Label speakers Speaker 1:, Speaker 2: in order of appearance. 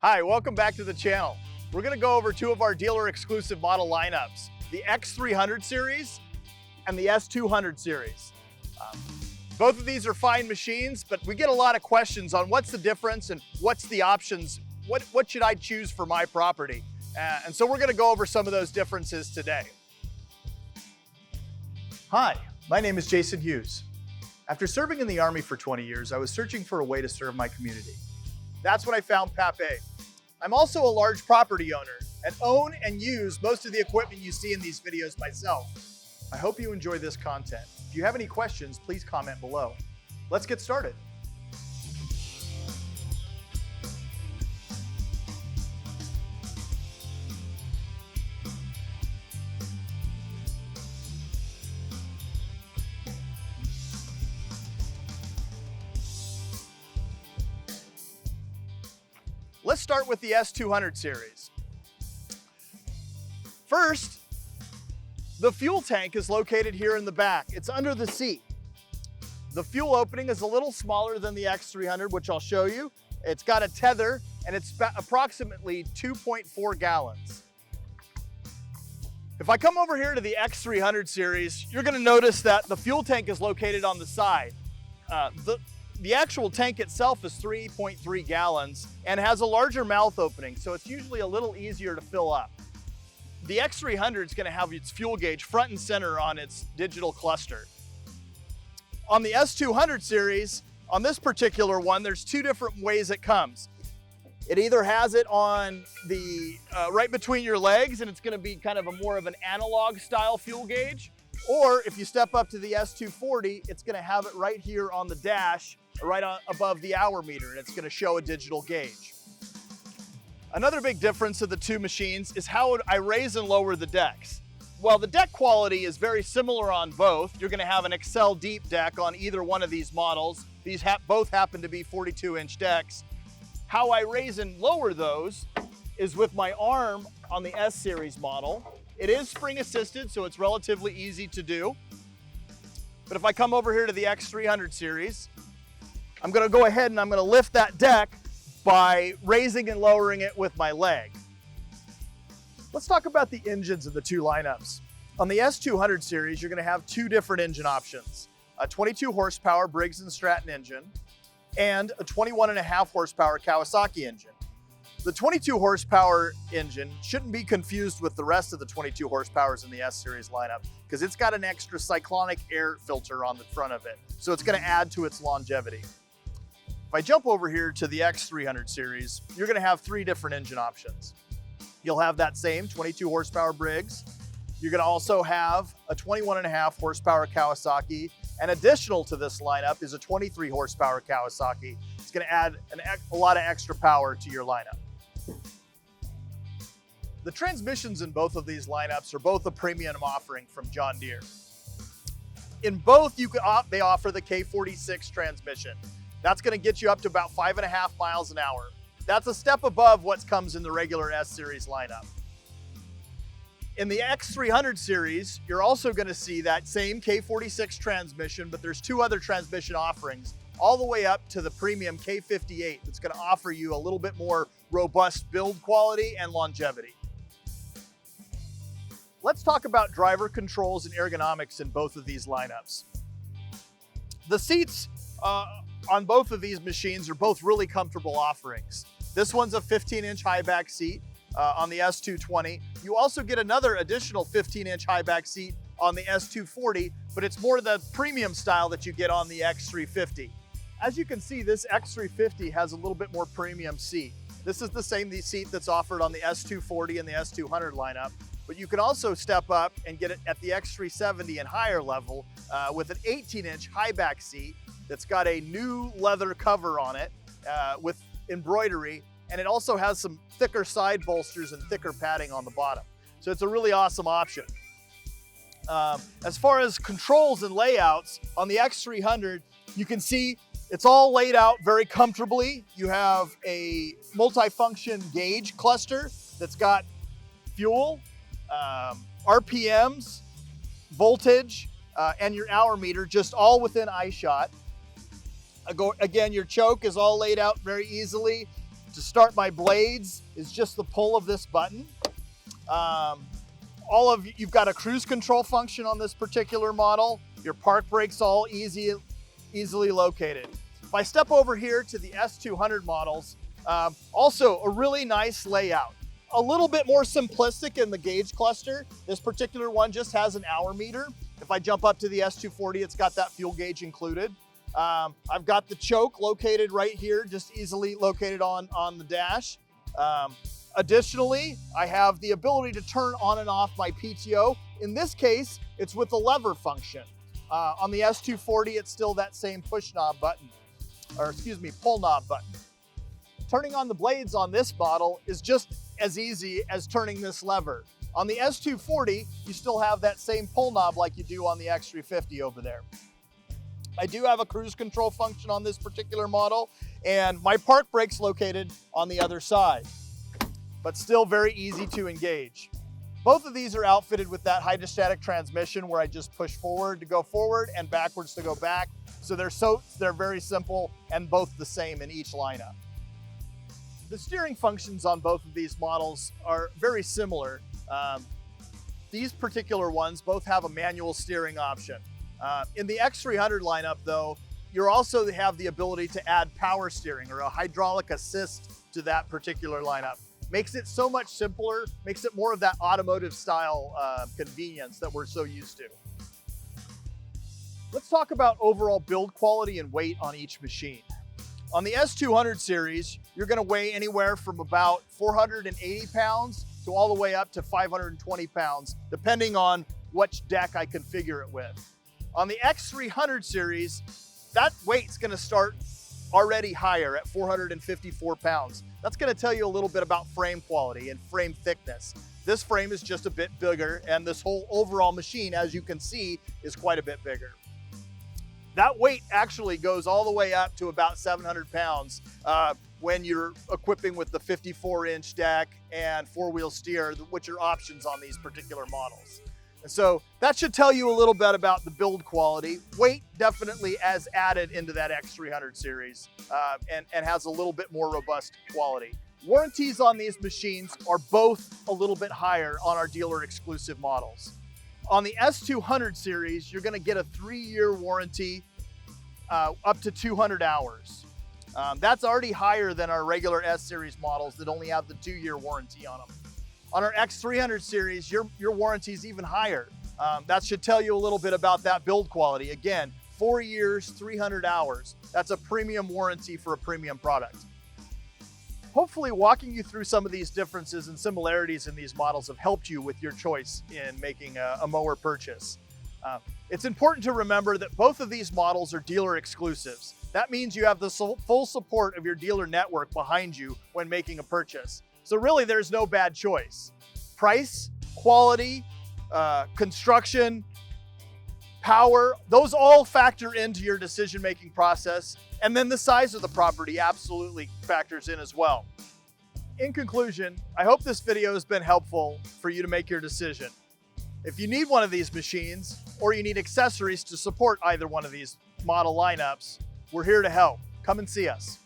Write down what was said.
Speaker 1: Hi, welcome back to the channel. We're going to go over two of our dealer exclusive model lineups, the X300 Series and the S200 Series. Both of these are fine machines, but we get a lot of questions on what's the difference and what's the options, what should I choose for my property? And so we're going to go over some of those differences today. Hi, my name is Jason Hughes. After serving in the Army for 20 years, I was searching for a way to serve my community. That's when I found Papé. I'm also a large property owner and own and use most of the equipment you see in these videos myself. I hope you enjoy this content. If you have any questions, please comment below. Let's get started. Let's start with the S200 Series. First, the fuel tank is located here in the back. It's under the seat. The fuel opening is a little smaller than the X300, which I'll show you. It's got a tether and it's approximately 2.4 gallons. If I come over here to the X300 Series, you're gonna notice that the fuel tank is located on the side. The actual tank itself is 3.3 gallons and has a larger mouth opening, so it's usually a little easier to fill up. The X300 is going to have its fuel gauge front and center on its digital cluster. On the S200 Series, on this particular one, there's two different ways it comes. It either has it on the right between your legs, and it's going to be kind of more of an analog style fuel gauge, or if you step up to the S240, it's going to have it right here on the dash, right above the hour meter, and it's going to show a digital gauge. Another big difference of the two machines is how I raise and lower the decks. While the deck quality is very similar on both, you're going to have an Excel deep deck on either one of these models. These both happen to be 42-inch decks. How I raise and lower those is with my arm on the S Series model. It is spring assisted, so it's relatively easy to do. But if I come over here to the X300 Series, I'm going to go ahead and I'm going to lift that deck by raising and lowering it with my leg. Let's talk about the engines of the two lineups. On the S200 Series, you're going to have two different engine options, a 22 horsepower Briggs & Stratton engine and a 21.5 horsepower Kawasaki engine. The 22 horsepower engine shouldn't be confused with the rest of the 22 horsepowers in the S Series lineup because it's got an extra cyclonic air filter on the front of it, so it's going to add to its longevity. If I jump over here to the X300 Series, you're going to have three different engine options. You'll have that same 22 horsepower Briggs. You're going to also have a 21.5 horsepower Kawasaki, and additional to this lineup is a 23 horsepower Kawasaki. It's going to add a lot of extra power to your lineup. The transmissions in both of these lineups are both a premium offering from John Deere. In both, they offer the K46 transmission. That's going to get you up to about 5.5 miles an hour. That's a step above what comes in the regular S Series lineup. In the X300 Series, you're also going to see that same K46 transmission, but there's two other transmission offerings, all the way up to the premium K58 that's going to offer you a little bit more robust build quality and longevity. Let's talk about driver controls and ergonomics in both of these lineups. The seats on both of these machines are both really comfortable offerings. This one's a 15-inch high back seat on the S220. You also get another additional 15-inch high back seat on the S240, but it's more the premium style that you get on the X350. As you can see, this X350 has a little bit more premium seat. This is the same seat that's offered on the S240 and the S200 lineup, but you can also step up and get it at the X370 and higher level with an 18-inch high back seat that's got a new leather cover on it with embroidery, and it also has some thicker side bolsters and thicker padding on the bottom. So it's a really awesome option. As far as controls and layouts, on the X300, you can see it's all laid out very comfortably. You have a multi-function gauge cluster that's got fuel, RPMs, voltage, and your hour meter just all within eye shot. Again, your choke is all laid out very easily. To start my blades is just the pull of this button. You've got a cruise control function on this particular model. Your park brakes all easily located. If I step over here to the S200 models, also a really nice layout. A little bit more simplistic in the gauge cluster. This particular one just has an hour meter. If I jump up to the S240, it's got that fuel gauge included. I've got the choke located right here, just easily located on the dash. Additionally, I have the ability to turn on and off my PTO. In this case, it's with the lever function. On the S240, it's still that same push knob button, or excuse me, pull knob button. Turning on the blades on this model is just as easy as turning this lever. On the S240, you still have that same pull knob like you do on the X350 over there. I do have a cruise control function on this particular model, and my park brake's located on the other side, but still very easy to engage. Both of these are outfitted with that hydrostatic transmission where I just push forward to go forward and backwards to go back. So they're very simple and both the same in each lineup. The steering functions on both of these models are very similar. These particular ones both have a manual steering option. In the X300 lineup though, you also have the ability to add power steering or a hydraulic assist to that particular lineup. Makes it so much simpler, makes it more of that automotive style convenience that we're so used to. Let's talk about overall build quality and weight on each machine. On the S200 series, you're gonna weigh anywhere from about 480 pounds to all the way up to 520 pounds, depending on which deck I configure it with. On the X300 series, that weight's gonna start already higher at 454 pounds. That's gonna tell you a little bit about frame quality and frame thickness. This frame is just a bit bigger, and this whole overall machine, as you can see, is quite a bit bigger. That weight actually goes all the way up to about 700 pounds when you're equipping with the 54-inch deck and four-wheel steer, which are options on these particular models. And so that should tell you a little bit about the build quality. Weight definitely has added into that X300 series and has a little bit more robust quality. Warranties on these machines are both a little bit higher on our dealer exclusive models. On the S200 series, you're gonna get a 3-year warranty up to 200 hours. That's already higher than our regular S series models that only have the 2-year warranty on them. On our X300 series, your warranty is even higher. That should tell you a little bit about that build quality. Again, 4 years, 300 hours. That's a premium warranty for a premium product. Hopefully walking you through some of these differences and similarities in these models have helped you with your choice in making a mower purchase. It's important to remember that both of these models are dealer exclusives. That means you have the full support of your dealer network behind you when making a purchase. So really there's no bad choice. Price, quality, construction, power, those all factor into your decision-making process. And then the size of the property absolutely factors in as well. In conclusion, I hope this video has been helpful for you to make your decision. If you need one of these machines or you need accessories to support either one of these model lineups, we're here to help. Come and see us.